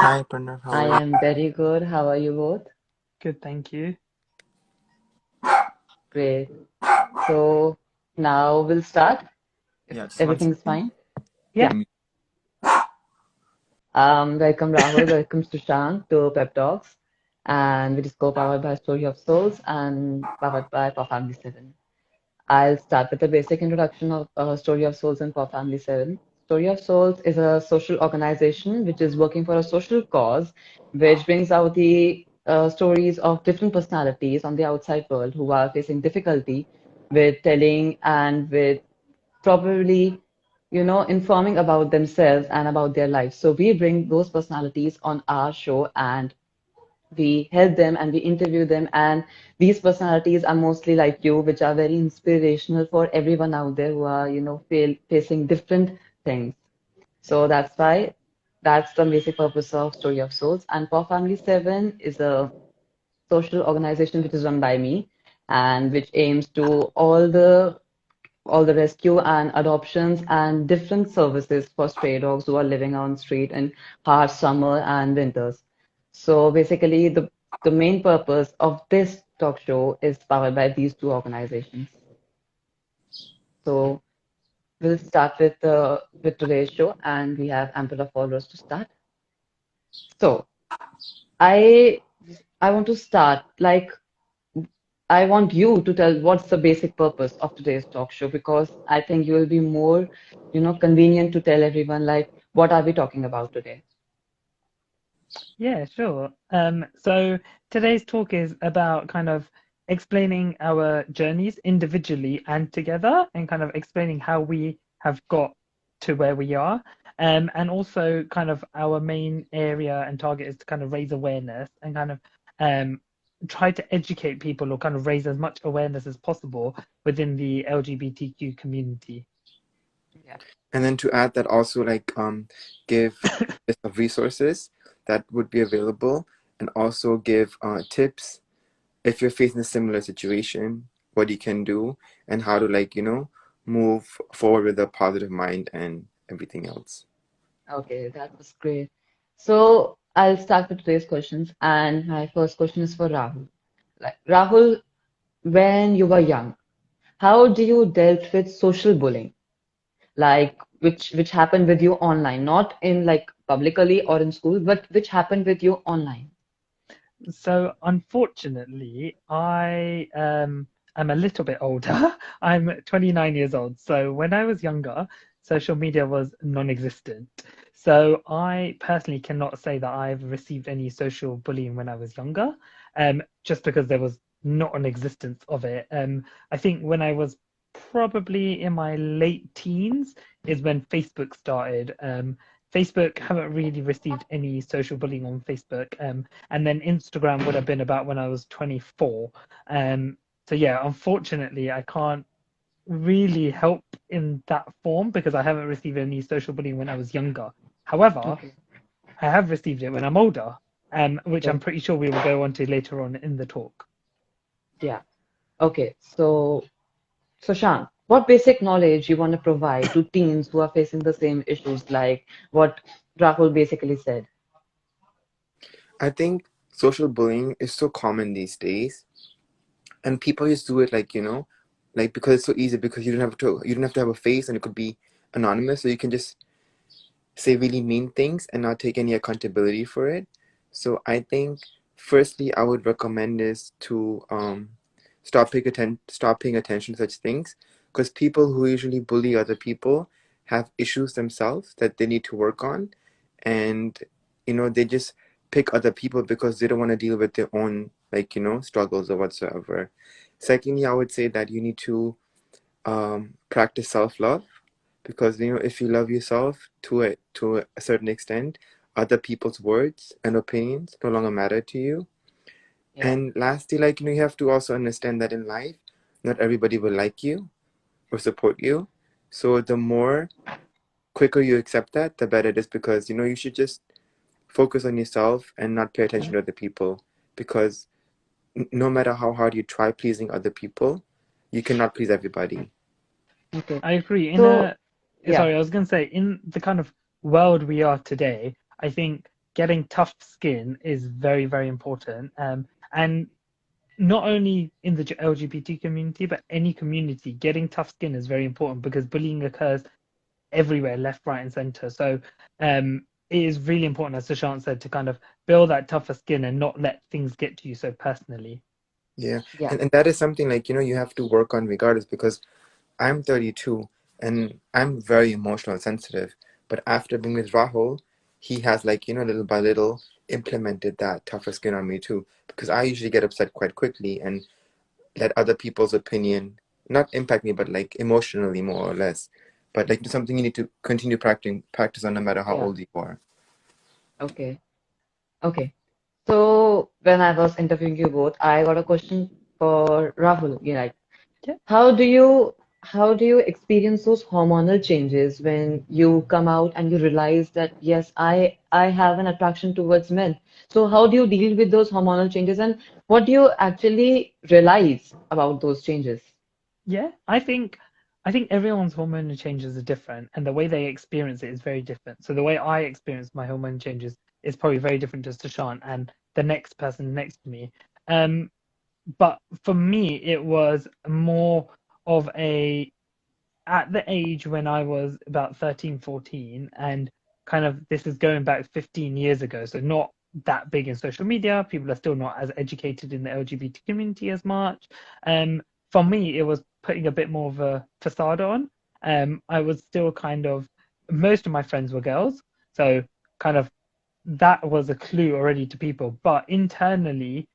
Hi, Pranav. How I are you? am very good. How are you both? Good, thank you. Great. So now we'll start if Yeah, just one everything's second. fine. Yeah, Yeah. Let me. Welcome Rahul, welcome Sushank to PepTalks. And it is co-powered by Story of Souls and powered by For Family 7. I'll start with a basic introduction of Story of Souls and For Family 7. Story of Souls is a social organization which is working for a social cause, which brings out the stories of different personalities on the outside world who are facing difficulty with telling and with probably, informing about themselves and about their lives. So we bring those personalities on our show and we help them and we interview them, and these personalities are mostly like you, which are very inspirational for everyone out there who are facing different things. So that's the basic purpose of Story of Souls. And For Family 7 is a social organization which is run by me and which aims to all the rescue and adoptions and different services for stray dogs who are living on street in harsh summer and winters. So basically, the main purpose of this talk show is powered by these two organizations. So we'll start with today's show, and we have ample of followers to start. So I I want to start like I want you to tell what's the basic purpose of today's talk show because I think you will be more, convenient to tell everyone like what are we talking about today. yeah, sure. So today's talk is about kind of explaining our journeys individually and together, and kind of explaining how we have got to where we are. And also kind of our main area and target is to kind of raise awareness and kind of um try to educate people or kind of raise as much awareness as possible within the LGBTQ community. Yeah. And then to add that also give list of resources that would be available, and also give tips if you're facing a similar situation, what you can do, and how to move forward with a positive mind and everything else. Okay, that was great. So I'll start with today's questions, and my first question is for Rahul. Like Rahul, when you were young, how do you dealt with social bullying? Like which happened with you online, not in like publicly or in school, but which happened with you online. So unfortunately, I am a little bit older. I'm 29 years old. So when I was younger, social media was non-existent. So I personally cannot say that I've received any social bullying when I was younger, just because there was not an existence of it. I think when I was probably in my late teens is when Facebook started. Facebook haven't really received any social bullying on Facebook. And then Instagram would have been about when I was 24. So yeah, unfortunately, I can't really help in that form because I haven't received any social bullying when I was younger. However, Okay. I have received it when I'm older, which I'm Okay. pretty sure we will go on to later on in the talk. Yeah. Okay. So Shan, what basic knowledge you want to provide to teens who are facing the same issues like what Rahul basically said? I think social bullying is so common these days, and people just do it because it's so easy, because you don't have to have a face, and it could be anonymous, so you can just say really mean things and not take any accountability for it. So I think firstly I would recommend is to stop paying attention to such things, because people who usually bully other people have issues themselves that they need to work on, and they just pick other people because they don't want to deal with their own struggles or whatsoever. Secondly, I would say that you need to practice self-love, because if you love yourself to a certain extent, other people's words and opinions no longer matter to you. Yeah. And lastly, you have to also understand that in life, not everybody will like you or support you. So the more quicker you accept that, the better it is, because you should just focus on yourself and not pay attention to other people, because no matter how hard you try pleasing other people, you cannot please everybody. Okay. I agree. So yeah. Sorry, I was going to say, in the kind of world we are today, I think getting tough skin is very, very important. And not only in the LGBT community, but any community, getting tough skin is very important because bullying occurs everywhere, left, right, and center. So it is really important, as Sushant said, to kind of build that tougher skin and not let things get to you so personally. Yeah. Yeah. And that is something like, you have to work on regardless, because I'm 32 and I'm very emotional and sensitive. But after being with Rahul, he has like, little by little implemented that tougher skin on me too. Because I usually get upset quite quickly and let other people's opinion not impact me, but like emotionally more or less. But like something you need to continue practice on no matter how Yeah. old you are. Okay. Okay. So when I was interviewing you both, I got a question for Rahul. Like, Yeah. how do you how do you experience those hormonal changes when you come out and you realize that yes, I have an attraction towards men. So how do you deal with those hormonal changes and what do you actually realize about those changes? Yeah, I think everyone's hormonal changes are different, and the way they experience it is very different. So the way I experience my hormone changes is probably very different to Sashan and the next person next to me. Um, but for me, it was more of a at the age when I was about 13, 14, and kind of this is going back 15 years ago, so not that big in social media. People are still not as educated in the LGBT community as much. Um, for me, it was putting a bit more of a facade on. I was still kind of, most of my friends were girls, so kind of that was a clue already to people. But internally,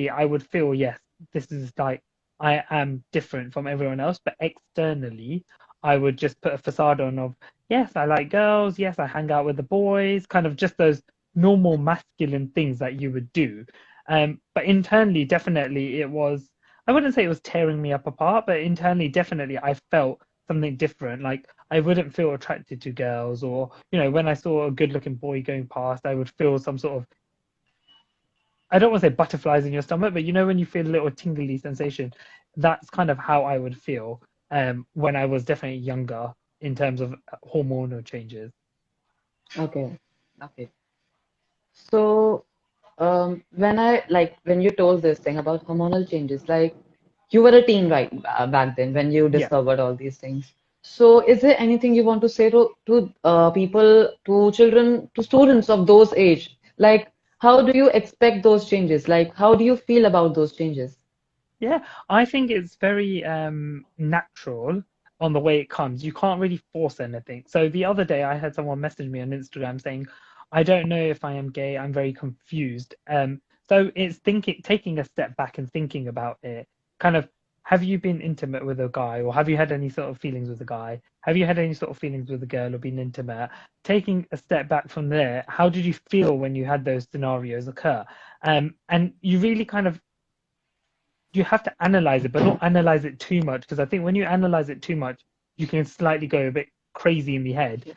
I would feel, yes, this is like I am different from everyone else. But externally, I would just put a facade on of, yes, I like girls. Yes, I hang out with the boys. Kind of just those normal masculine things that you would do. But internally, definitely, it was. I wouldn't say it was tearing me up apart, but internally, definitely, I felt something different. Like I wouldn't feel attracted to girls, or when I saw a good-looking boy going past, I would feel some sort of, I don't want to say butterflies in your stomach, but when you feel a little tingly sensation, that's kind of how I would feel when I was definitely younger in terms of hormonal changes. Okay. Okay. So when you told this thing about hormonal changes, like you were a teen right back then when you Yeah. discovered all these things. So is there anything you want to say to people, to children, to students of those age? Like how do you expect those changes? Like how do you feel about those changes? Yeah, I think it's very natural on the way it comes. You can't really force anything. So the other day, I had someone message me on Instagram saying, "I don't know if I am gay. I'm very confused." So it's taking a step back and thinking about it. Kind of, have you been intimate with a guy, or have you had any sort of feelings with a guy? Have you had any sort of feelings with a girl, or been intimate? Taking a step back from there, how did you feel when you had those scenarios occur? And you really kind of you have to analyze it, but not analyze it too much, because I think when you analyze it too much, you can slightly go a bit crazy in the head.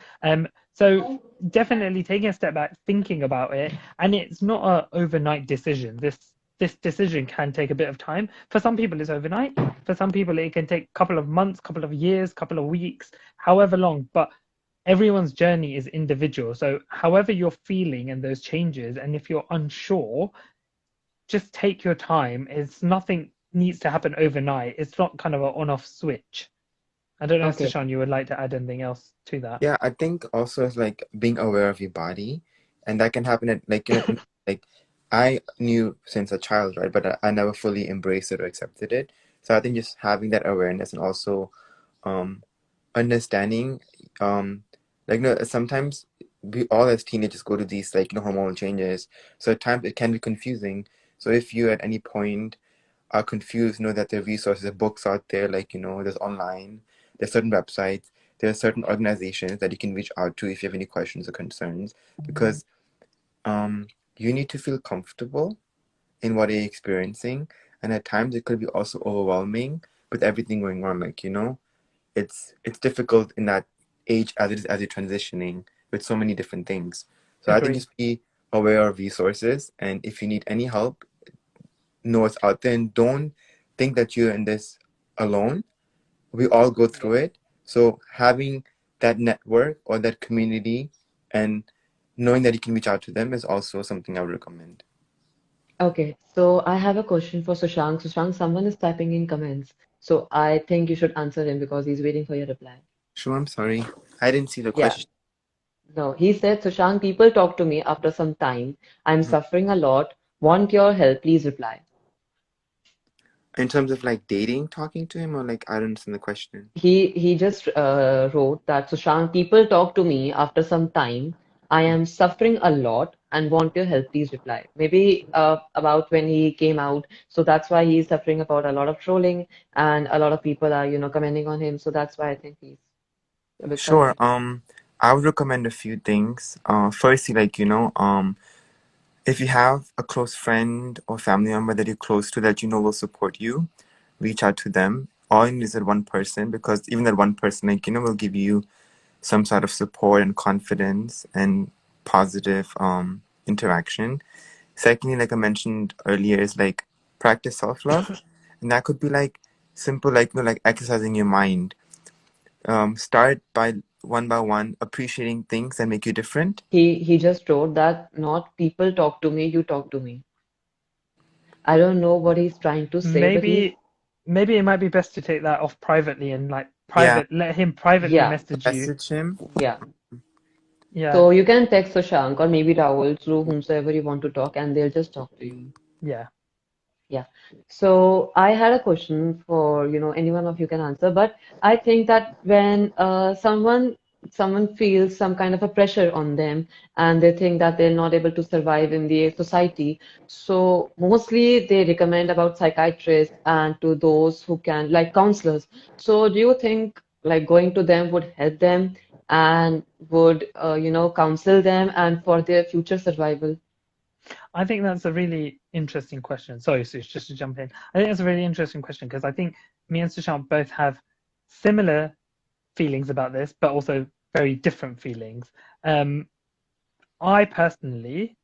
So definitely taking a step back, thinking about it, and it's not a overnight decision. This decision can take a bit of time. For some people, it's overnight. For some people, it can take a couple of months, couple of years, couple of weeks, however long. But everyone's journey is individual. So however you're feeling and those changes, and if you're unsure, just take your time. It's nothing needs to happen overnight. It's not kind of an on-off switch. I don't know if Okay. Sashan, you would like to add anything else to that. Yeah, I think also it's like being aware of your body, and that can happen at like like I knew since a child, right? But I never fully embraced it or accepted it. So I think just having that awareness and also um understanding like sometimes we all as teenagers go to these like hormonal changes. So at times it can be confusing. So if you at any point are confused, know that there are resources, there are books out there, like, there's online, there's certain websites, there are certain organizations that you can reach out to if you have any questions or concerns, because um, you need to feel comfortable in what you're experiencing. And at times it could be also overwhelming with everything going on. Like, it's difficult in that age as it is as you're transitioning with so many different things. So I think Agree. just be aware of resources, and if you need any help, know what's out there, and don't think that you're in this alone. We all go through Yeah. it. So having that network or that community and knowing that you can reach out to them is also something I would recommend. Okay, so I have a question for Sushank. Sushank, someone is typing in comments, so I think you should answer him because he's waiting for your reply. Sure, I'm sorry. I didn't see the Yeah, question. no, he said, Sushank, people talk to me after some time. I'm Mhm. suffering a lot. Want your help, please reply. In terms of like dating, talking to him, or like I don't understand the question. He just wrote that Sushant, people talk to me after some time. I am suffering a lot and want your help. Please reply. Maybe about when he came out, so that's why he's suffering about a lot of trolling and a lot of people are, commenting on him. So that's why I think he's a bit Sure. suffering. I would recommend a few things. Firstly, like if you have a close friend or family member that you're close to that you know will support you, reach out to them. All you need is that one person, because even that one person, like will give you some sort of support and confidence and positive interaction. Secondly, like I mentioned earlier, is like practice self love, and that could be like simple, like like exercising your mind. Start by one appreciating things that make you different. He just wrote that not people talk to me, you talk to me. I don't know what he's trying to say, but he's Maybe maybe it might be best to take that off privately and like Yeah, let him privately yeah, message you. message him. yeah. Yeah, So you can text Shashank or maybe Rahul through whomsoever you want to talk, and they'll just talk to you. yeah. Yeah. So I had a question for, any one of you can answer, but I think that when someone feels some kind of a pressure on them and they think that they're not able to survive in the society, so mostly they recommend about psychiatrists and to those who can, like counselors. So do you think like going to them would help them and would, counsel them and for their future survival? I think that's a really interesting question. Sorry, Sush, just to jump in. I think that's a really interesting question because I think me and Sushant both have similar feelings about this, but also very different feelings. Um, I personally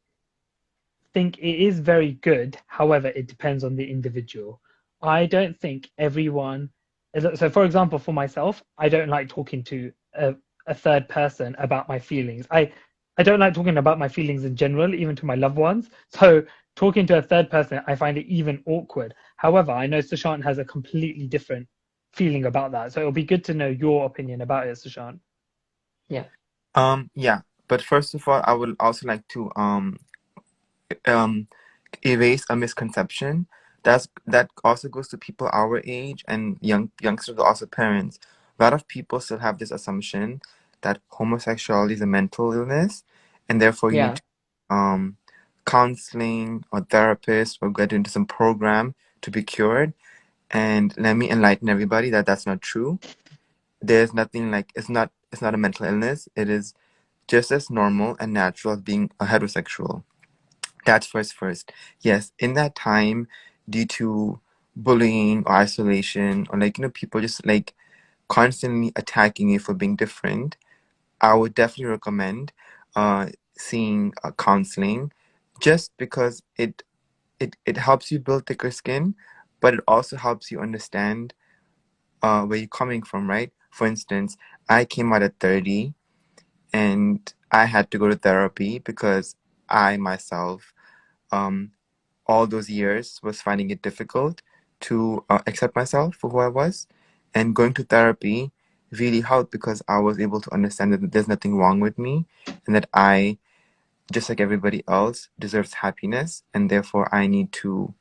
think it is very good. However, it depends on the individual. I don't think everyone. So, for example, for myself, I don't like talking to a third person about my feelings. I don't like talking about my feelings in general, even to my loved ones. So, talking to a third person, I find it even awkward. However, I know Sushant has a completely different feeling about that. So, it'll be good to know your opinion about it, Sushant. Yeah. Yeah, but first of all, I would also like to um erase a misconception. That also goes to people our age and youngsters, also parents. A lot of people still have this assumption that homosexuality is a mental illness, and therefore you need Yeah. to counseling or therapist or get into some program to be cured. And let me enlighten everybody that that's not true. There's nothing like it's not a mental illness. It is just as normal and natural as being a heterosexual. That's first. Yes, in that time, due to bullying or isolation, or like people just like constantly attacking you for being different, I would definitely recommend seeing counseling, just because it helps you build thicker skin, but it also helps you understand where you're coming from, right? For instance, I came out at 30 and I had to go to therapy because I myself um, all those years was finding it difficult to accept myself for who I was. And going to therapy really helped because I was able to understand that there's nothing wrong with me and that I, just like everybody else, deserves happiness. And therefore, I need to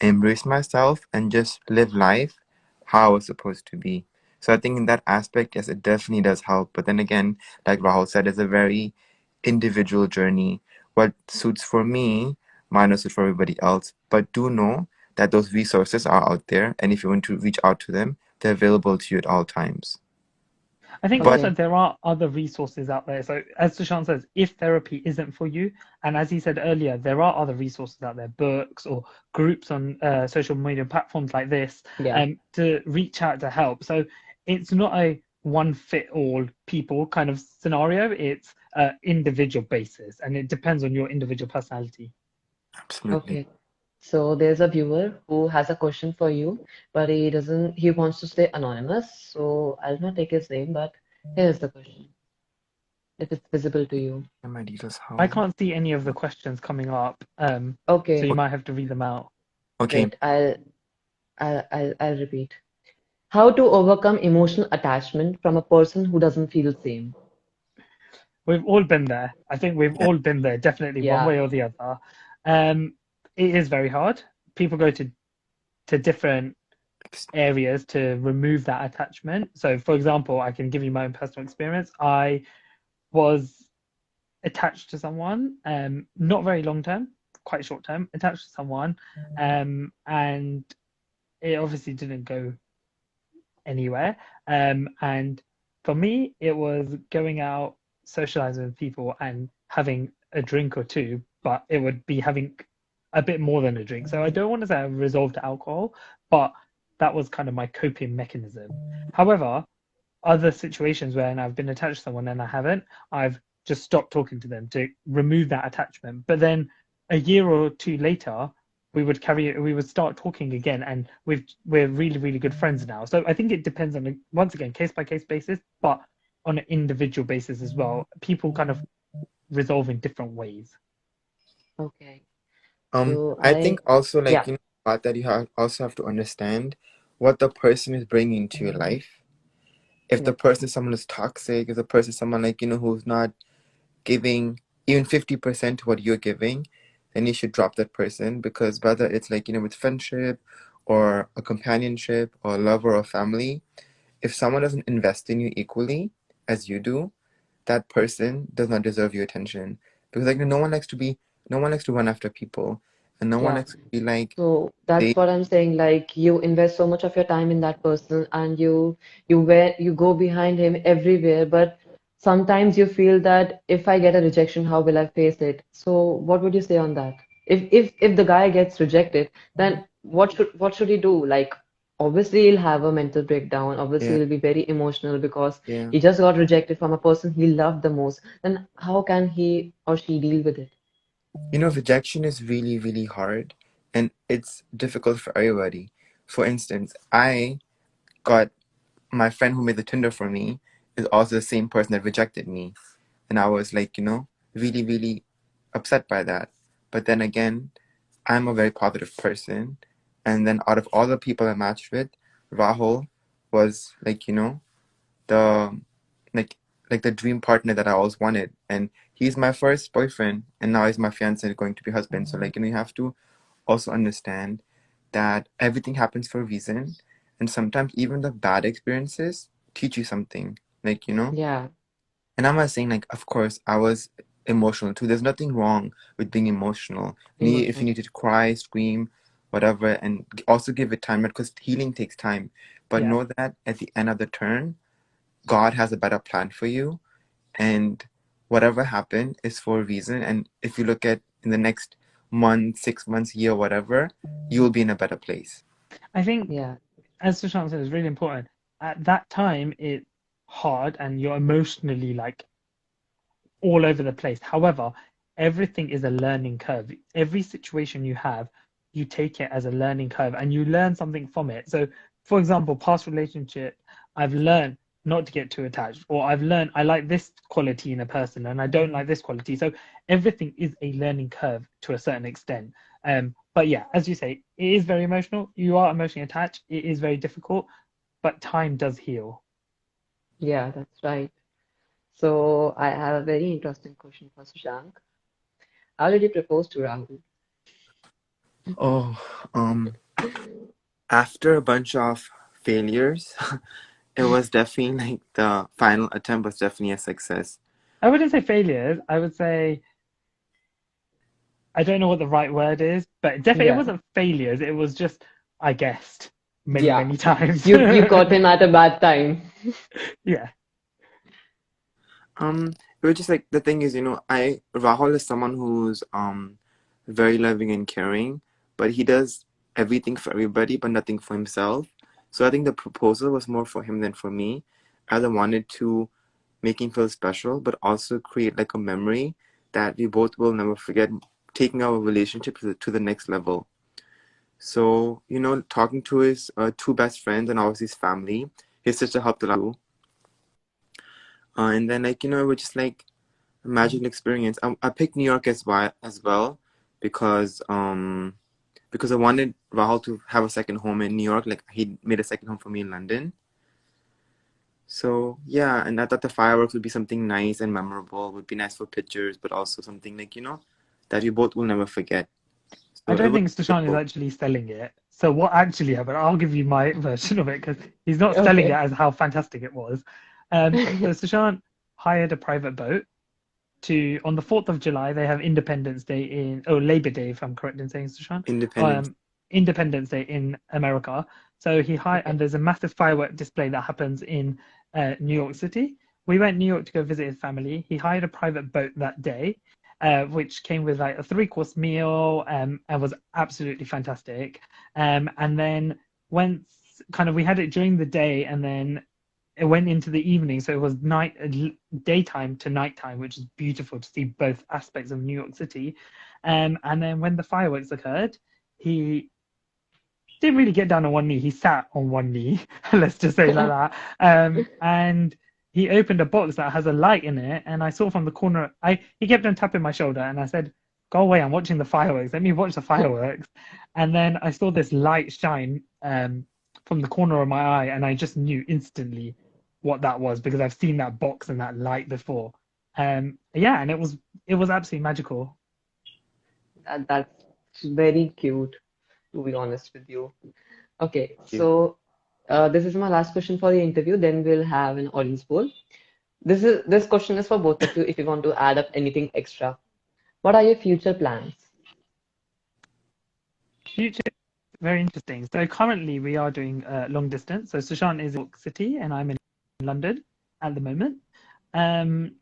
embrace myself and just live life how I was supposed to be. So I think in that aspect, yes, it definitely does help. But then again, like Rahul said, it's a very individual journey. What suits for me might not suit for everybody else. But do know that those resources are out there, and if you want to reach out to them, they're available to you at all times. I think But also Okay. there are other resources out there. So as Sushant says, if therapy isn't for you, and as he said earlier, there are other resources out there, books or groups on social media platforms like this, Yeah. to reach out to help. So it's not a one fit all people kind of scenario. It's individual basis, and it depends on your individual personality. absolutely. Okay. So there's a viewer who has a question for you, but he wants to stay anonymous. So I'll not take his name, but here's the question. if it's visible to you. And my details, I how? can't see any of the questions coming up, so Okay, you might have to read them out. Okay. wait, I'll repeat. How to overcome emotional attachment from a person who doesn't feel same? We've all been there. I think we've Yeah. all been there, definitely one Yeah, way or the other. It is very hard. People go to different areas to remove that attachment. So, for example, I can give you my own personal experience. I was attached to someone, not very long term, quite short term, attached to someone, and it obviously didn't go anywhere. And for me, it was going out, socializing with people, and having a drink or two, but it would be having a bit more than a drink. So I don't want to say I resolved to alcohol, but that was kind of my coping mechanism. However, other situations where I've been attached to someone and I haven't, I've just stopped talking to them to remove that attachment. But then a year or two later, we would start talking again, and we're really, really good friends now. So I think it depends on once again, case by case basis, but on an individual basis as well. People kind of resolve in different ways. okay. So I think also yeah, part that you also have to understand what the person is bringing to your life. If the yes, person is someone who's toxic, if the person is someone who's not giving even 50% to what you're giving, then you should drop that person, because whether it's with friendship or a companionship or a lover or family, if someone doesn't invest in you equally as you do, that person does not deserve your attention. Because no one likes to run after people, and no one yeah. likes to be like So that's they what I'm saying. Like you invest so much of your time in that person, and you go behind him everywhere. But sometimes you feel that if I get a rejection, how will I face it? So what would you say on that? If the guy gets rejected, then what should he do? Like obviously he'll have a mental breakdown. Obviously yeah, he'll be very emotional because yeah. he just got rejected from a person he loved the most. Then how can he or she deal with it? Rejection is really, really hard, and it's difficult for everybody. For instance, I got my friend who made the Tinder for me is also the same person that rejected me. And I was really, really upset by that. But then again, I'm a very positive person. And then out of all the people I matched with, Rahul was the like the dream partner that I always wanted. And he's my first boyfriend, and now he's my fiance and going to be husband. So you have to also understand that everything happens for a reason, and sometimes even the bad experiences teach you something. Yeah, And I'm not saying of course I was emotional too. There's nothing wrong with being emotional. If you emotional. need to cry, scream, whatever, and also give it time, because healing takes time. But Yeah. know that at the end of the turn, God has a better plan for you, and whatever happened is for a reason. And if you look at in the next month, 6 months, year, whatever, you'll be in a better place. I think, Yeah, as Sushant said, it's really important. At that time, it's hard and you're emotionally like all over the place. However, everything is a learning curve. Every situation you have, you take it as a learning curve and you learn something from it. So, for example, past relationship, I've learned not to get too attached, or I've learned I like this quality in a person and I don't like this quality. So everything is a learning curve to a certain extent. But yeah, as you say, it is very emotional. You are emotionally attached. It is very difficult, but time does heal. yeah, that's right. So I have a very interesting question for Sushank. How did you propose to Rahul? Oh, after a bunch of failures, it was definitely the final attempt was definitely a success. I wouldn't say failures. I would say I don't know what the right word is, but definitely it Yeah, wasn't failures. It was just I guessed many, yeah. many times. You caught him at a bad time. Yeah, It was just the thing is, I Rahul is someone who's very loving and caring, but he does everything for everybody, but nothing for himself. So I think the proposal was more for him than for me. I wanted to make him feel special, but also create a memory that we both will never forget, taking our relationship to the next level. So, talking to his two best friends and obviously his family, his sister helped a lot too. And then like it was just like a magical experience. I picked New York as well because I wanted Rahul to have a second home in New York. Like he made a second home for me in London. So yeah, and I thought the fireworks would be something nice and memorable, would be nice for pictures, but also something like, that we both will never forget. I So it don't was think Sushan is beautiful. actually selling it. So what actually happened? I'll give you my version of it because he's not selling it Okay. as how fantastic it was. So Sushan hired a private boat to on the 4th of July. They have Independence Day Labor Day, if I'm correct in saying, Sushan. Independence. Independence Day in America. So he hired, Okay. and there's a massive firework display that happens in New York City. We went New York to go visit his family. He hired a private boat that day, which came with like a three-course meal, and was absolutely fantastic. And then once kind of we had it during the day, and then it went into the evening, so it was daytime to nighttime, which is beautiful to see both aspects of New York City. And then when the fireworks occurred, he didn't really get down on one knee. He sat on one knee, let's just say like that. And he opened a box that has a light in it, and I saw from the corner. He kept on tapping my shoulder, and I said, "Go away! I'm watching the fireworks. Let me watch the fireworks." And then I saw this light shine from the corner of my eye, and I just knew instantly what that was because I've seen that box and that light before. Yeah, and it was absolutely magical. That's very cute, to be honest with you. Okay, Thank you. so this is my last question for the interview. Then we'll have an audience poll. This question is for both of you. If you want to add up anything extra, what are your future plans? Future, very interesting. So currently we are doing long distance. So Sushant is in York City and I'm in London at the moment. Um,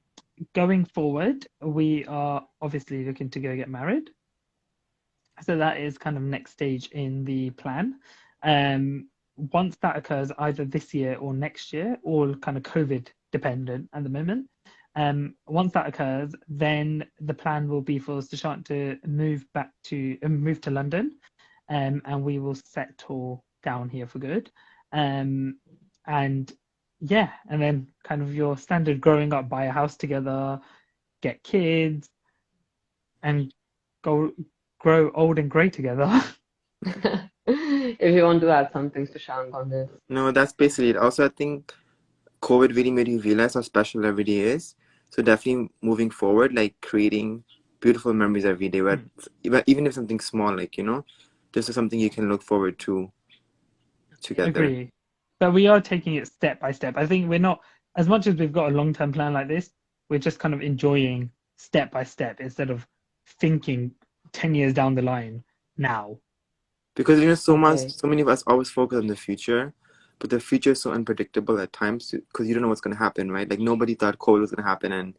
Going forward, we are obviously looking to go get married. So that is kind of next stage in the plan. Once that occurs, either this year or next year, all kind of COVID dependent at the moment. Once that occurs, then the plan will be for Sushant to move to London, and we will settle down here for good. And yeah, and then kind of your standard growing up, buy a house together, get kids, and go grow old and grey together. If you want to add something to Shank on this. No, that's basically it. Also, I think COVID really made you realize how special every day is. So definitely moving forward, like creating beautiful memories every day, but even if something small, like, this is something you can look forward to together. Agree. But we are taking it step by step. I think we're not, as much as we've got a long-term plan like this, we're just kind of enjoying step by step instead of thinking 10 years down the line now. Because Okay. so many of us always focus on the future, but the future is so unpredictable at times because you don't know what's going to happen, right? Like nobody thought COVID was going to happen, and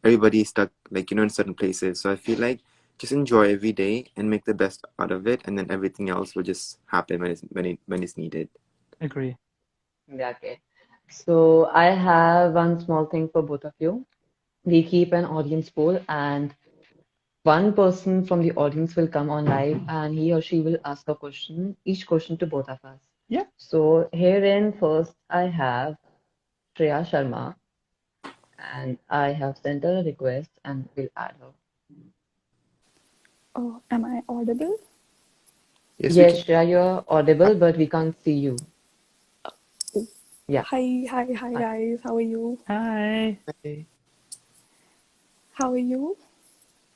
everybody is stuck, like, in certain places. So I feel like just enjoy every day and make the best out of it, and then everything else will just happen when it's needed. Agree. Yeah, okay. So I have one small thing for both of you. We keep an audience poll, and one person from the audience will come on live and he or she will ask a question, each question to both of us. Yeah. So herein first I have Shreya Sharma and I have sent her a request and will add her. Oh, am I audible? Yes, we can. Yes, Shreya, you're audible, but we can't see you. Oh. Yeah. Hi, guys. How are you? Hi. Hey, How are you?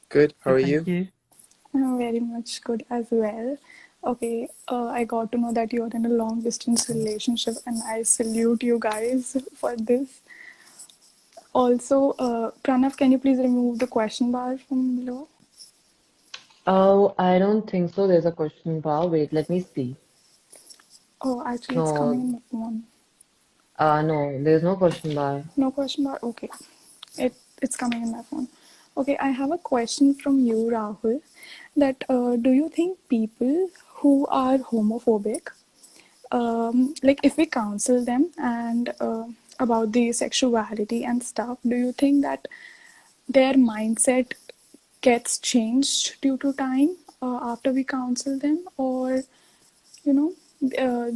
good. How Good, are thank you? you. I'm very much good as well. Okay, I got to know that you're in a long distance relationship, and I salute you guys for this. Also, Pranav, can you please remove the question bar from below? Oh, I don't think so. There's a question bar. Wait, let me see. Oh, actually, it's coming No, in my phone. no, there's no question bar. No question bar. Okay, it's coming in my phone. Okay, I have a question from you, Rahul. That do you think people who are homophobic, like if we counsel them and about the sexuality and stuff, do you think that their mindset gets changed due to time after we counsel them, or you know, uh,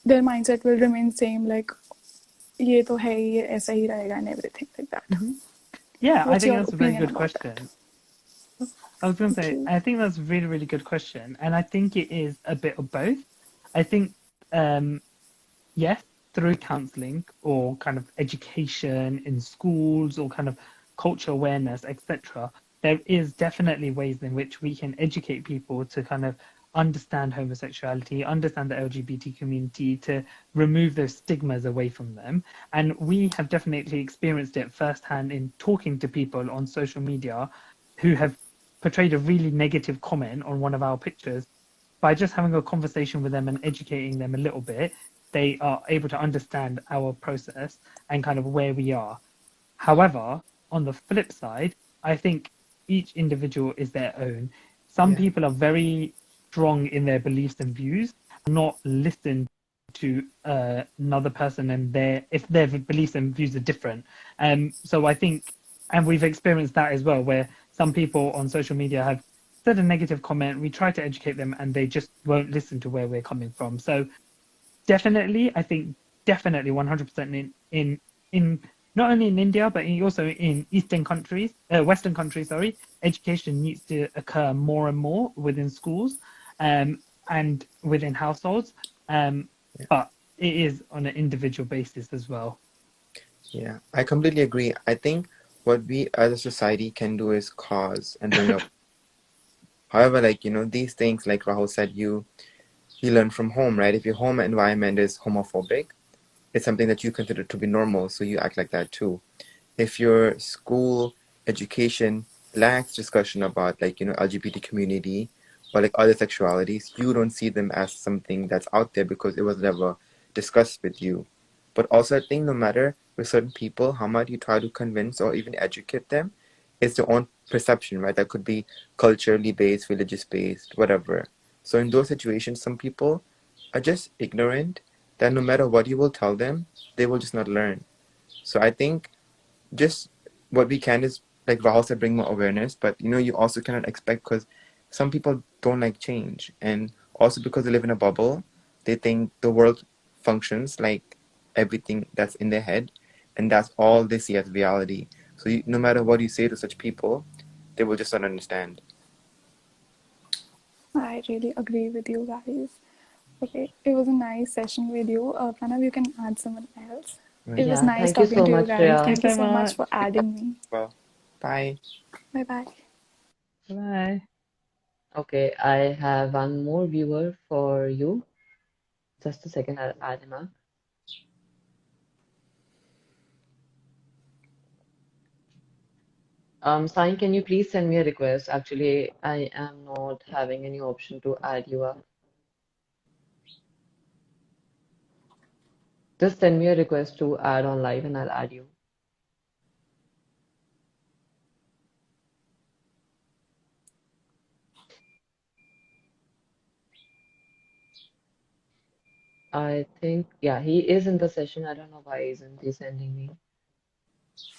their mindset will remain same, like ये तो है ही, ये ऐसा ही रहेगा and everything like that. Yeah, I What's think your that's a very opinion good about that? question. I was going to say, Okay. I think that's a really, really good question. And I think it is a bit of both. I think, yes, through counseling or kind of education in schools or kind of culture awareness, etc., there is definitely ways in which we can educate people to kind of understand homosexuality, understand the LGBT community, to remove those stigmas away from them. And we have definitely experienced it firsthand in talking to people on social media who have portrayed a really negative comment on one of our pictures. By just having a conversation with them and educating them a little bit, they are able to understand our process and kind of where we are. However, on the flip side, I think each individual is their own. Some Yeah. people are very strong in their beliefs and views, not listen to another person and if their beliefs and views are different. So I think, and we've experienced that as well, where some people on social media have said a negative comment. We try to educate them, and they just won't listen to where we're coming from. So definitely, I think definitely 100% in not only in India but also in Eastern countries, Western countries, sorry, education needs to occur more and more within schools, and within households, but it is on an individual basis as well. Yeah, I completely agree. I think what we as a society can do is cause and bring up. However, like, these things, like Rahul said, you learn from home, right? If your home environment is homophobic, it's something that you consider to be normal, so you act like that too. If your school education lacks discussion about, like, LGBT community or like other sexualities, you don't see them as something that's out there because it was never discussed with you. But also, I think no matter with certain people how much you try to convince or even educate them, it's their own perception, right? That could be culturally based, religious based, whatever. So in those situations, some people are just ignorant that no matter what you will tell them, they will just not learn. So I think just what we can is, like Rahul said, bring more awareness, but you also cannot expect, because some people don't like change, and also because they live in a bubble, they think the world functions like everything that's in their head, and that's all they see as reality. So no matter what you say to such people, they will just not understand. I really agree with you guys. Okay, it was a nice session with you. Pranav, you can add someone else. Right. It was Yeah, nice thank you talking so to you much, guys. Thank you Shreya. Thank you so so much for much. adding me. Well, bye. Bye bye. Bye. Okay, I have one more viewer for you. Just a second, I'll add him up. Sai, can you please send me a request? Actually, I am not having any option to add you up. Just send me a request to add on live and I'll add you. I think, yeah, he is in the session. I don't know why isn't he sending me.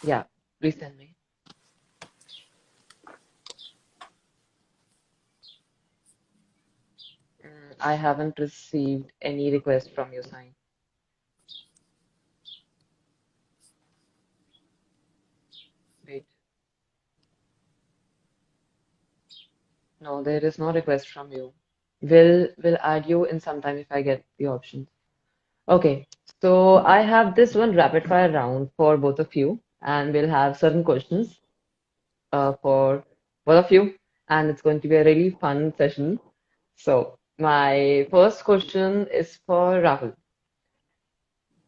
Yeah, please send me. I haven't received any request from you, Sai. Wait. No, there is no request from you. Will add you in some time if I get the options. Okay, so I have this one rapid fire round for both of you, and we'll have certain questions for both of you, and it's going to be a really fun session. So my first question is for Rahul.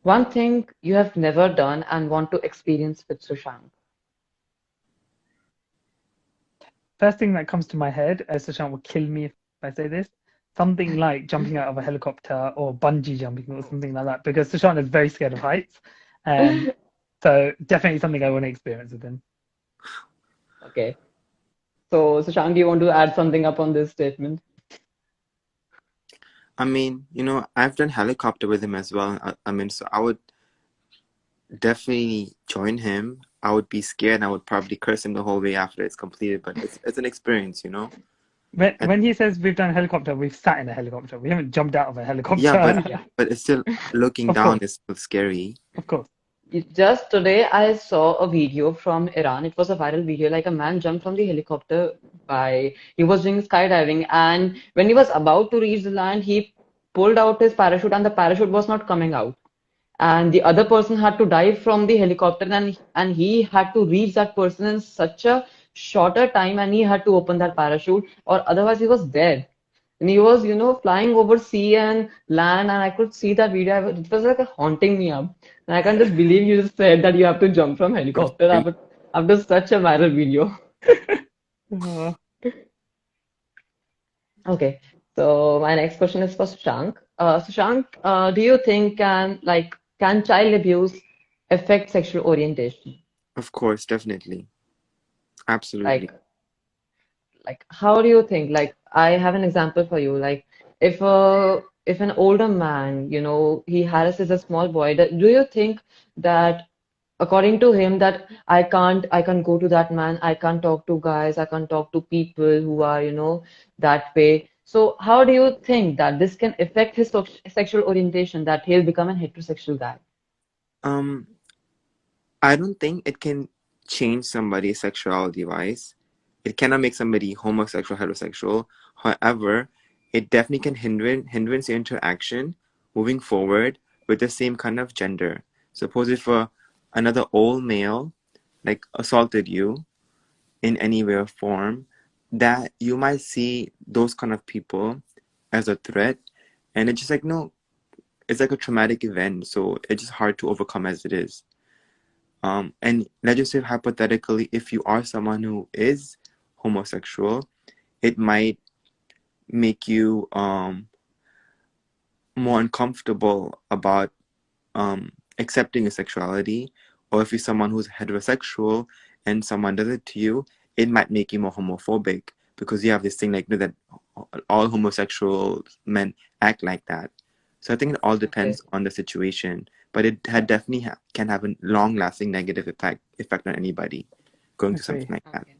One thing you have never done and want to experience with Sushant. First thing that comes to my head, Sushant will kill me if I say this, something like jumping out of a helicopter or bungee jumping or something like that, because Sushant is very scared of heights. So definitely something I want to experience with him. Okay. So, Sushant, do you want to add something up on this statement? I mean, I've done helicopter with him as well. I mean, so I would definitely join him. I would be scared. I would probably curse him the whole way after it's completed, but it's an experience, And When he says we've done a helicopter, we've sat in a helicopter. We haven't jumped out of a helicopter. yeah, Yeah. but it's still looking Of down course, is still scary. of course. Just today, I saw a video from Iran. It was a viral video. Like a man jumped from the helicopter he was doing skydiving, and when he was about to reach the land, he pulled out his parachute, and the parachute was not coming out. And the other person had to dive from the helicopter, and he had to reach that person in such a shorter time, and he had to open that parachute, or otherwise he was dead. And he was, flying over sea and land, and I could see that video. It was like haunting me up. And I can't just believe you just said that you have to jump from helicopter after such a viral video. Uh, Okay, so my next question is for Sushank. Sushank, do you think can child abuse affect sexual orientation? Of course, definitely. Absolutely. Like, how do you think? Like, I have an example for you. Like, if an older man, he harasses a small boy, do you think that according to him that I can't go to that man, I can't talk to guys, I can't talk to people who are, that way. So how do you think that this can affect his sexual orientation, that he'll become a heterosexual guy? Um, I don't think it can change somebody's sexuality wise. It cannot make somebody homosexual, heterosexual. However, it definitely can hindrance your interaction moving forward with the same kind of gender. Suppose if another old male like assaulted you in any way or form, that you might see those kind of people as a threat, and it's just like no, it's like a traumatic event, so it's just hard to overcome as it is. And let's just say hypothetically, if you are someone who is homosexual, it might make you more uncomfortable about accepting your sexuality. Or if you're someone who's heterosexual and someone does it to you, it might make you more homophobic because you have this thing like that all homosexual men act like that. So I think it all Okay, depends on the situation, but it had definitely can have a long-lasting negative effect on anybody going through something agree. like that. okay,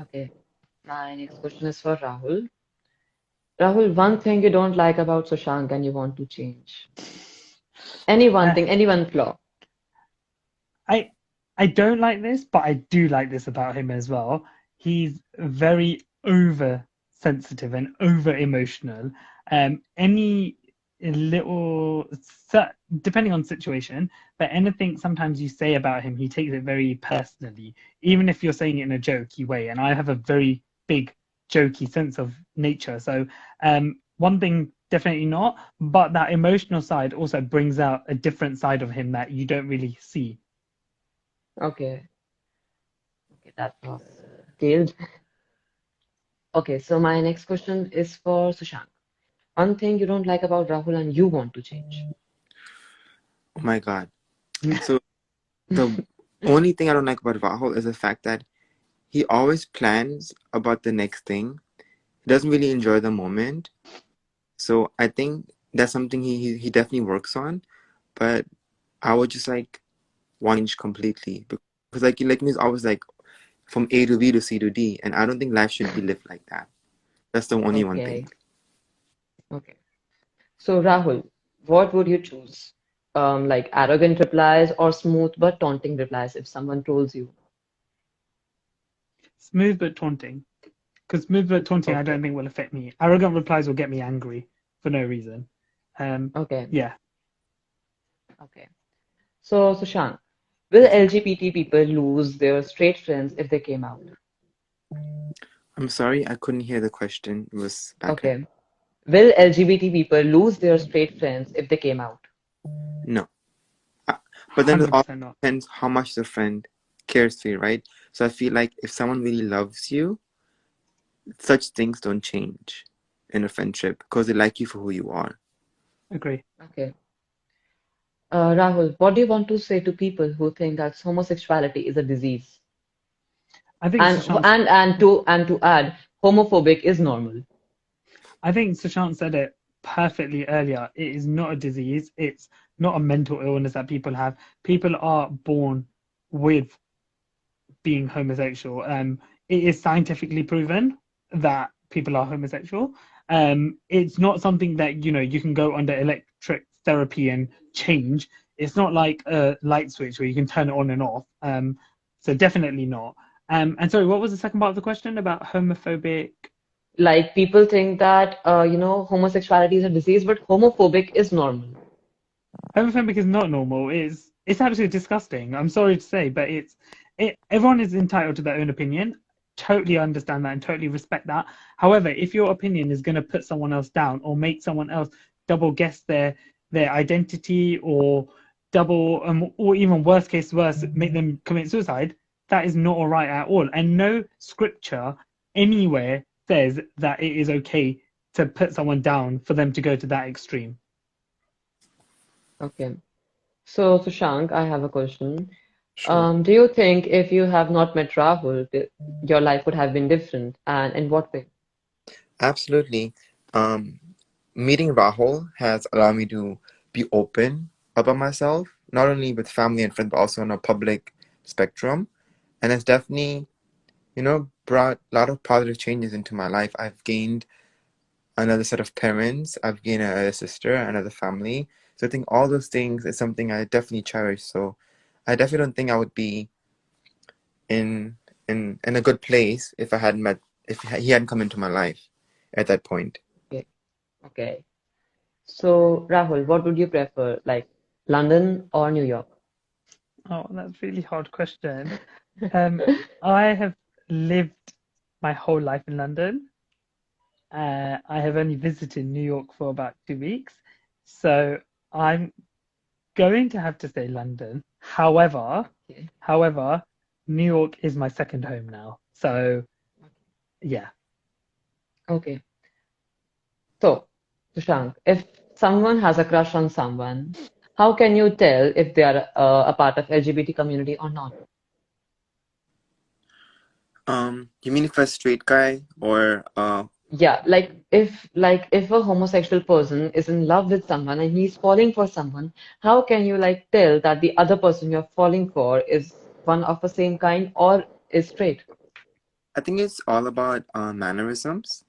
okay. My next question is for Rahul. Rahul, one thing you don't like about Sushank and you want to change. Any one Uh, thing, any one flaw. I I don't like this, but I do like this about him as well. He's very over sensitive and over emotional. Any little, depending on situation, but anything sometimes you say about him, he takes it very personally, even if you're saying it in a jokey way. And I have a very big jokey sense of nature. So one thing definitely not, but that emotional side also brings out a different side of him that you don't really see. Okay, okay, that was detailed. Okay, so my next question is for Sushank. One thing you don't like about Rahul and you want to change. Oh my God. So the only thing I don't like about Rahul is the fact that he always plans about the next thing. He doesn't really enjoy the moment. So I think that's something he definitely works on. But I would just like want to change completely because like he's always like from A to B to C to D, and I don't think life should be lived like that. That's the only one thing. Okay, okay. So Rahul, what would you choose? Like arrogant replies or smooth but taunting replies if someone trolls you? Smooth but taunting. Because smooth but taunting, I Okay, don't think will affect me. Arrogant replies will get me angry for no reason. okay, Yeah. okay. So Sushank, will LGBT people lose their straight friends if they came out? I'm sorry, I couldn't hear the question. It was background. Okay. Will LGBT people lose their straight friends if they came out? No. Uh, But then it all 100% not. depends how much the friend cares for you, right? So I feel like if someone really loves you, such things don't change in a friendship because they like you for who you are. Agree. Okay. Rahul, what do you want to say to people who think that homosexuality is a disease? I think And Sushant and to add, homophobic is normal. I think Sushant said it perfectly earlier. It is not a disease. It's not a mental illness that people have. People are born with being homosexual. It is scientifically proven that people are homosexual. It's not something that you can go under electric therapy and change. It's not like a light switch where you can turn it on and off. So definitely not. And sorry, what was the second part of the question about homophobic? Like people think that homosexuality is a disease, but homophobic is normal. Homophobic is not normal. It's absolutely disgusting. I'm sorry to say, but everyone is entitled to their own opinion. Totally understand that and totally respect that. However, if your opinion is going to put someone else down or make someone else double guess their identity or double or even worst case worse, make them commit suicide, that is not all right at all. And no scripture anywhere says that it is okay to put someone down for them to go to that extreme. Okay. So, Sushank, I have a question. Sure. Do you think if you have not met Rahul, your life would have been different? And in what way? Absolutely. Um, Meeting Rahul has allowed me to be open about myself, not only with family and friends, but also on a public spectrum. And it's definitely, brought a lot of positive changes into my life. I've gained another set of parents, I've gained a sister, another family. So I think all those things is something I definitely cherish. So I definitely don't think I would be in in a good place if he hadn't come into my life at that point. Okay. Okay. So, Rahul, what would you prefer, like London or New York? Oh, that's a really hard question. I have lived my whole life in London. I have only visited New York for about 2 weeks, so I'm going to have to say London. However, Okay. however, New York is my second home now. So yeah. Okay. So, Sushank, if someone has a crush on someone, how can you tell if they are a part of LGBT community or not? You mean if a straight guy or Yeah, like if a homosexual person is in love with someone and he's falling for someone, how can you like tell that the other person you're falling for is one of the same kind or is straight? I think it's all about mannerisms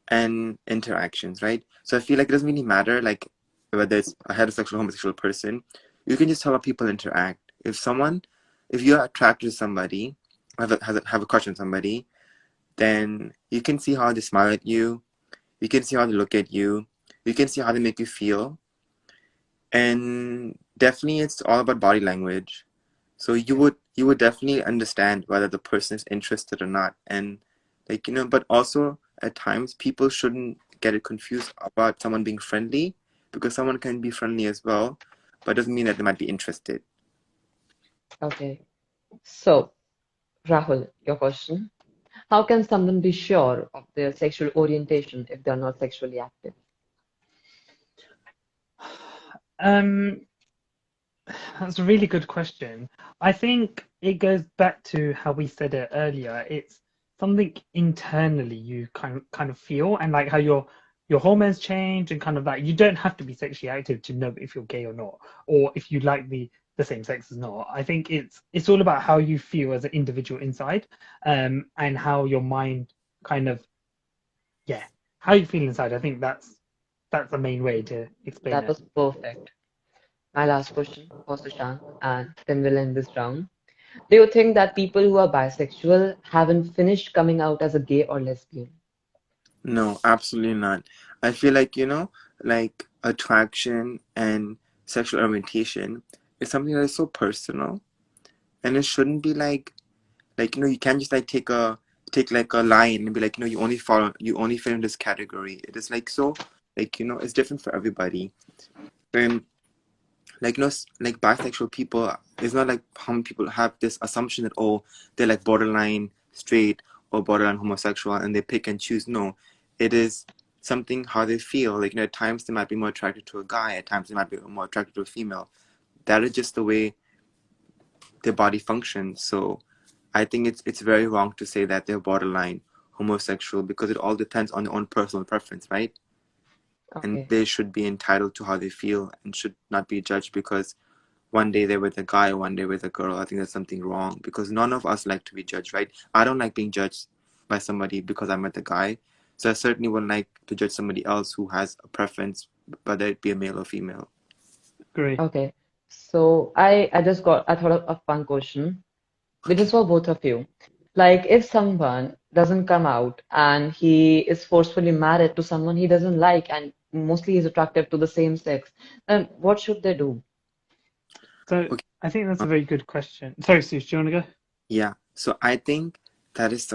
and interactions, right? So I feel like it doesn't really matter like whether it's a heterosexual or homosexual person. You can just tell how people interact. If you're attracted to somebody, have a crush on somebody, then you can see how they smile at you. You can see how they look at you. You can see how they make you feel. And definitely it's all about body language. So you would definitely understand whether the person is interested or not. And but also at times people shouldn't get it confused about someone being friendly, because someone can be friendly as well, but doesn't mean that they might be interested. Okay. So, Rahul, your question. How can someone be sure of their sexual orientation if they're not sexually active? Um, that's a really good question. I think it goes back to how we said it earlier. It's something internally you kind of feel, and like how your hormones change and kind of like you don't have to be sexually active to know if you're gay or not, or if you like the same sex or not. I think it's all about how you feel as an individual inside, and how your mind kind of, yeah, how you feel inside. I think that's the main way to explain That it. was perfect. My last question for Sushant, and then we'll end this round. Do you think that people who are bisexual haven't finished coming out as a gay or lesbian? No, absolutely not. I feel like, like attraction and sexual orientation is something that is so personal, and it shouldn't be you can't just like take like a line and be like, you only fit in this category. It is like so, it's different for everybody. And like bisexual people, it's not like how many people have this assumption that, oh, they're like borderline straight or borderline homosexual and they pick and choose. No, it is something how they feel. Like, at times they might be more attracted to a guy, at times they might be more attracted to a female. That is just the way their body functions. So I think it's very wrong to say that they're borderline homosexual, because it all depends on their own personal preference, right? And Okay, they should be entitled to how they feel and should not be judged because one day they're with a guy, one day with a girl. I think there's something wrong, because none of us like to be judged, right? I don't like being judged by somebody because I'm with a guy. So I certainly wouldn't like to judge somebody else who has a preference, whether it be a male or female. Agree. okay. So I thought of a fun question, which is for both of you. Like if someone doesn't come out and he is forcefully married to someone he doesn't like and mostly is attracted to the same sex, then what should they do? So Okay. I think that's uh, a very good question. Sorry, Sush, do you want to go? yeah. So I think that's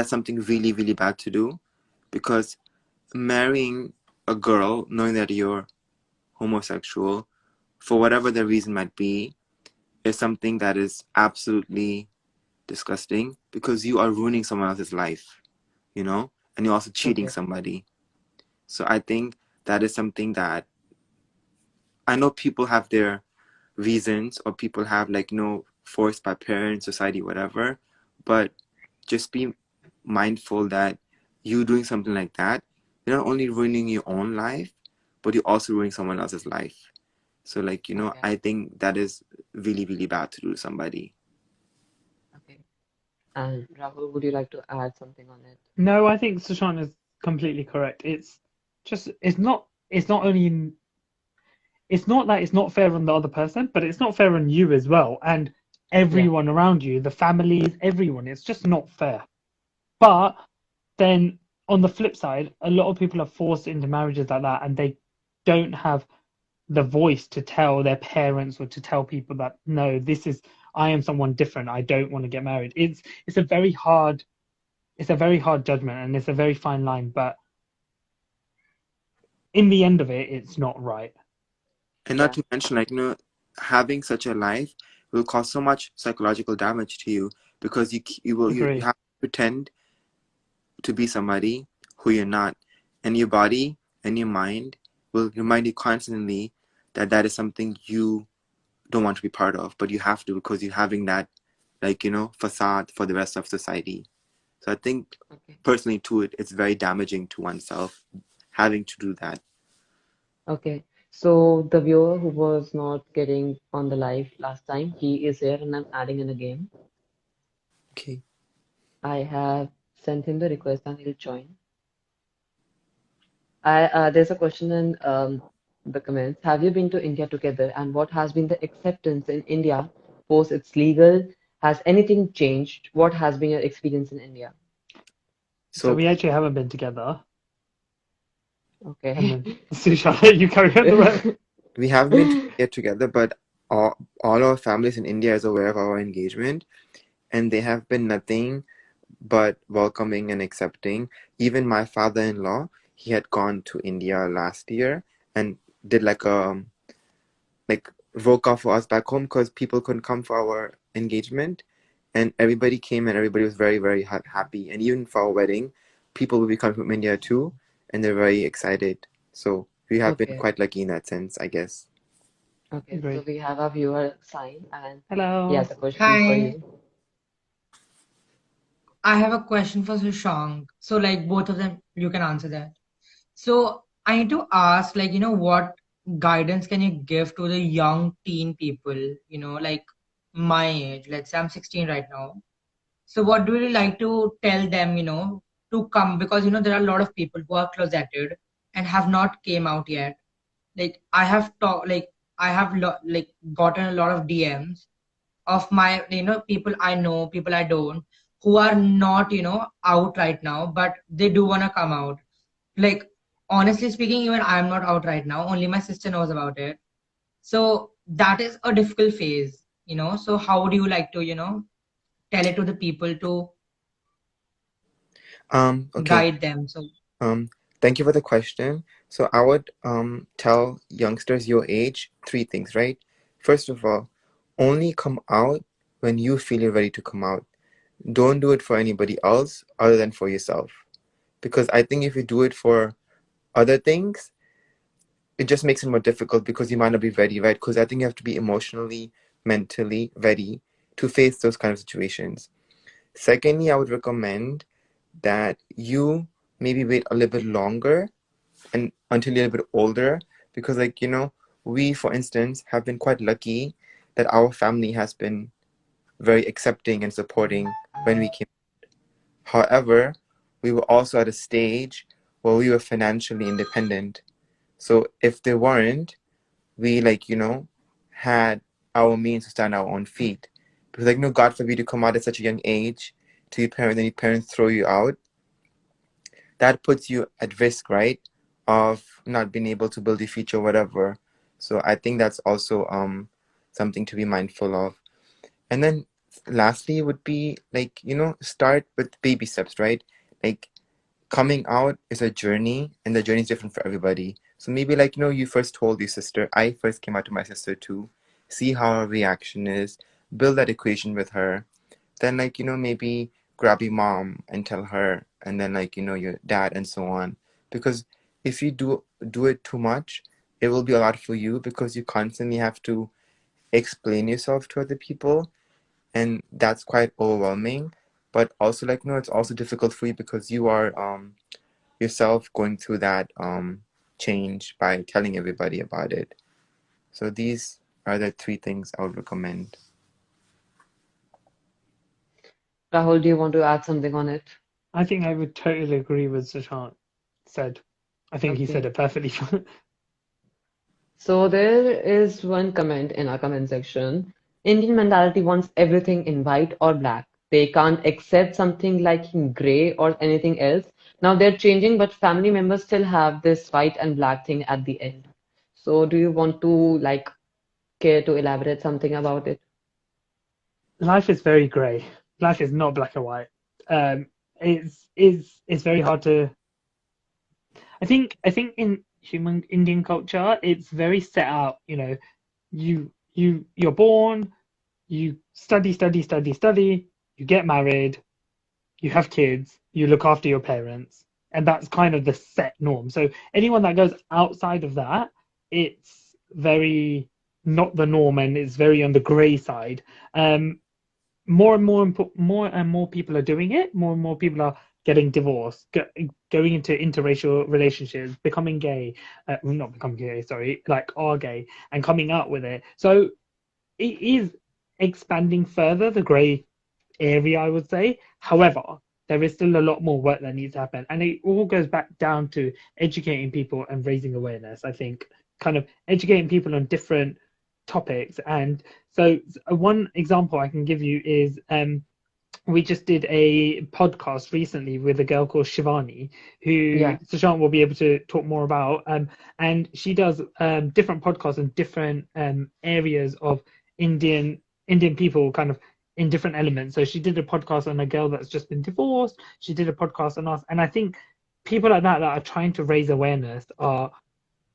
something really, really bad to do, because marrying a girl knowing that you're homosexual, for whatever the reason might be, is something that is absolutely disgusting, because you are ruining someone else's life, and you're also cheating Okay, somebody. So I think that is something that I know people have their reasons, or people have, like, forced by parents, society, whatever, but just be mindful that you doing something like that, you're not only ruining your own life, but you're also ruining someone else's life. So, like, okay, I think that is really, really bad to do to somebody. okay. And Rahul, would you like to add something on it? No, I think Sushant is completely correct. It's just it's not that it's not fair on the other person, but it's not fair on you as well and Yeah, everyone around you, the families, everyone. It's just not fair. But then on the flip side, a lot of people are forced into marriages like that and they don't have the voice to tell their parents or to tell people that no, I am someone different. I don't want to get married. It's a very hard judgment and it's a very fine line, but in the end of it, it's not right. And not yeah, to mention, like, having such a life will cause so much psychological damage to you, because you Agree. have to pretend to be somebody who you're not, and your body and your mind will remind you constantly that that is something you don't want to be part of, but you have to, because you're having that, like, facade for the rest of society. So I think, okay, personally, to it's very damaging to oneself having to do that. okay. So the viewer who was not getting on the live last time, he is here and I'm adding in a game. Okay. I have sent him the request and he'll join. There's a question in the comments. Have you been to India together, and what has been the acceptance in India post it's legal? Has anything changed? What has been your experience in India? So So we actually haven't been together. And Okay. then Sushant, you carry on the rest. we haven't been yet together, but all our families in India is aware of our engagement, and they have been nothing but welcoming and accepting. Even my father-in-law, he had gone to India last year and did like a like voca for us back home, because people couldn't come for our engagement, and everybody came and everybody was very, very happy. And even for our wedding, people will be coming from India too, and they're very excited. So we have been Okay. quite lucky in that sense, I guess. Okay. So Agree. we have a viewer sign, and he Hello. has a question for Hi, you. I have a question for Sushant. So, like, both of them, you can answer that. So, I need to ask, like, what guidance can you give to the young teen people, like my age? Let's say I'm 16 right now. So, what do you like to tell them, to come? Because, there are a lot of people who are closeted and have not came out yet. Like, I have like gotten a lot of DMs of my people I know, people I don't, who are not out right now, but they do want to come out. Like, honestly speaking, even I'm not out right now, only my sister knows about it. So that is a difficult phase. So how would you like to tell it to the people to Okay. guide them? So Um, Thank you for the question. So I would tell youngsters your age three things, right? First of all, only come out when you feel you're ready to come out. Don't do it for anybody else other than for yourself. Because I think if you do it for other things, it just makes it more difficult, because you might not be ready, right? Because I think you have to be emotionally, mentally ready to face those kind of situations. Secondly, I would recommend that you maybe wait a little bit longer and until you're a bit older, because, like, we, for instance, have been quite lucky that our family has been very accepting and supporting when we came. However, we were also at a stage where we were financially independent. So if they weren't, we, like, had our means to stand on our own feet. Because like, God forbid you come out at such a young age to your parents, and your parents throw you out. That puts you at risk, right? Of not being able to build a future, whatever. So I think that's also something to be mindful of. And then lastly would be like, start with baby steps, right? Like coming out is a journey, and the journey is different for everybody. So maybe like, you first told your sister, I first came out to my sister too. See how her reaction is, build that equation with her. Then like, maybe grab your mom and tell her, and then like, your dad and so on. Because if you do it too much, it will be a lot for you because you constantly have to explain yourself to other people, and that's quite overwhelming. But also like, it's also difficult for you because you are yourself going through that change by telling everybody about it. So these are the three things I would recommend. Rahul, do you want to add something on it? I think I would totally agree with Sushant said. I think he said Okay. it perfectly. So there is one comment in our comment section. Indian mentality wants everything in white or black. They can't accept something like in gray or anything else. Now they're changing, but family members still have this white and black thing at the end. So do you want to like care to elaborate something about it? Life is very grey. Life is not black and white. It's very hard to. I think in human Indian culture, it's very set out. You're born, you study, you get married, you have kids, you look after your parents, and that's kind of the set norm. So anyone that goes outside of that, it's very not the norm, and it's very on the grey side. Um, more and more people are doing it. More and more people are getting divorced, going into interracial relationships, becoming gay, not becoming gay, sorry, like are gay, and coming out with it. So it is expanding further the grey area, I would say. However, there is still a lot more work that needs to happen, and it all goes back down to educating people and raising awareness. I think kind of educating people on different topics. And so one example I can give you is we just did a podcast recently with a girl called Shivani, who Yeah. Sushant will be able to talk more about. And she does different podcasts in different areas of Indian people, kind of in different elements. So she did a podcast on a girl that's just been divorced. She did a podcast on us, and I think people like that are trying to raise awareness are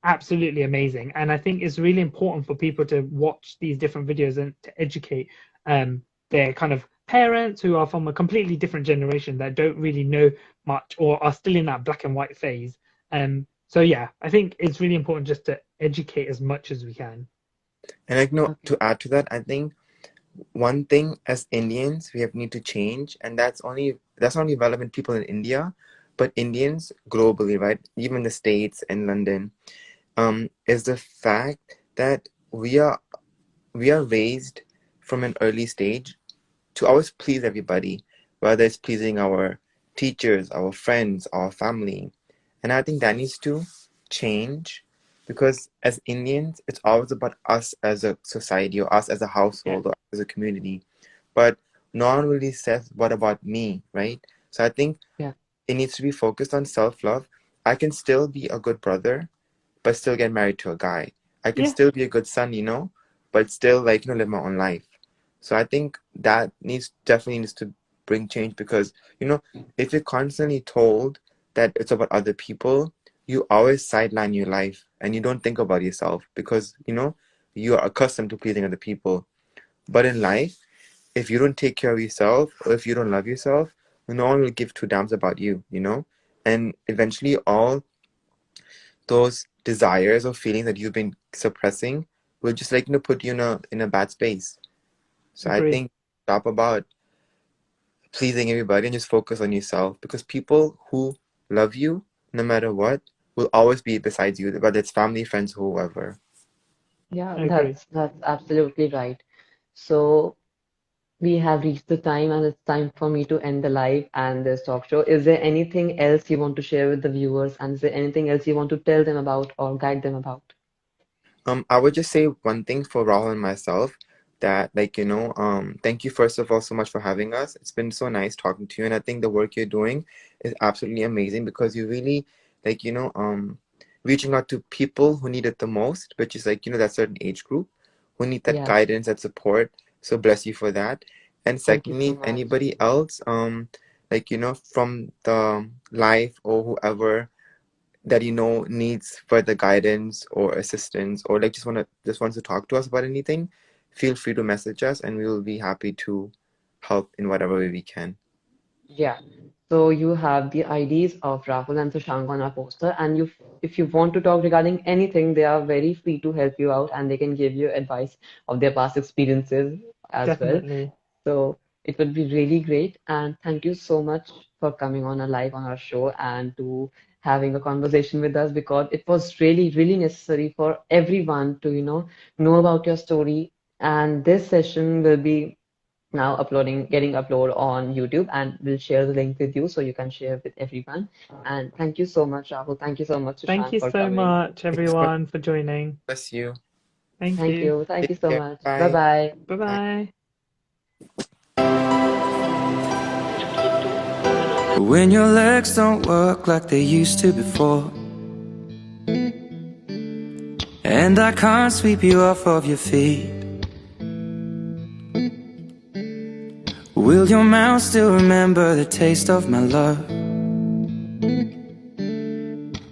absolutely amazing. And I think it's really important for people to watch these different videos and to educate their kind of parents who are from a completely different generation that don't really know much or are still in that black and white phase. So yeah, I think it's really important just to educate as much as we can. And like, Okay. to add to that, I think one thing as Indians we have need to change, and that's not only relevant people in India, but Indians globally, right? Even the States and London, is the fact that we are raised from an early stage to always please everybody, whether it's pleasing our teachers, our friends, our family. And I think that needs to change because as Indians, it's always about us as a society or us as a Yeah, household or as a community. But no one really says, what about me, right? So I think Yeah. it needs to be focused on self love. I can still be a good brother, but still get married to a guy. I can yeah, still be a good son, but still like, live my own life. So I think that definitely needs to bring change because, if you're constantly told that it's about other people, you always sideline your life and you don't think about yourself because, you are accustomed to pleasing other people. But in life, if you don't take care of yourself or if you don't love yourself, no one will give two damns about you. And eventually all those desires or feelings that you've been suppressing will just like, put you in a bad space. So I agree. think stop about pleasing everybody and just focus on yourself because people who love you, no matter what, will always be besides you, whether it's family, friends, whoever. Yeah, I agree. that's absolutely right. So we have reached the time, and it's time for me to end the live and this talk show. Is there anything else you want to share with the viewers, and is there anything else you want to tell them about or guide them about? I would just say one thing for Rahul and myself, that thank you first of all so much for having us. It's been so nice talking to you, and I think the work you're doing is absolutely amazing because you really reaching out to people who need it the most, which is that certain age group who need that Yeah. guidance, that support. So bless you for that. And Thank you secondly, so if much. anybody else from the life or whoever that needs further guidance or assistance, or just wants to talk to us about anything, feel free to message us and we will be happy to help in whatever way we can. Yeah. So you have the IDs of Rahul and Sushank on our poster, and if you want to talk regarding anything, they are very free to help you out, and they can give you advice of their past experiences as well. Definitely. So it would be really great. And thank you so much for coming on live on our show and to having a conversation with us, because it was really, really necessary for everyone to, know about your story. And this session will be now getting uploaded on YouTube, and we'll share the link with you so you can share with everyone. And thank you so much, Rahul. Thank you so much, Thank Sushank, you for so coming. much, everyone, for joining. Bless you. Thank Thank you. you. Thank you Take so care. much. Bye. Bye-bye. Bye-bye. When your legs don't work like they used to before, and I can't sweep you off of your feet, will your mouth still remember the taste of my love?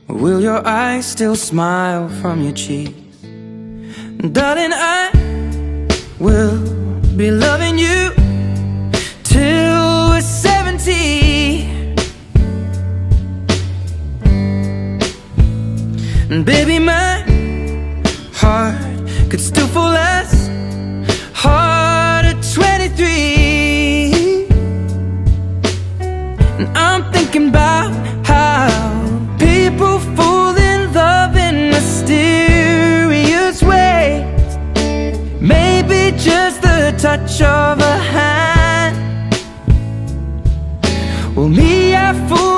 Will your eyes still smile from your cheeks? Darling, I will be loving you till we're 70. And baby, my heart could still fall as hard at 23. And I'm thinking about how people fall in love in mysterious ways. Maybe just the touch of a hand. Well, me, I fall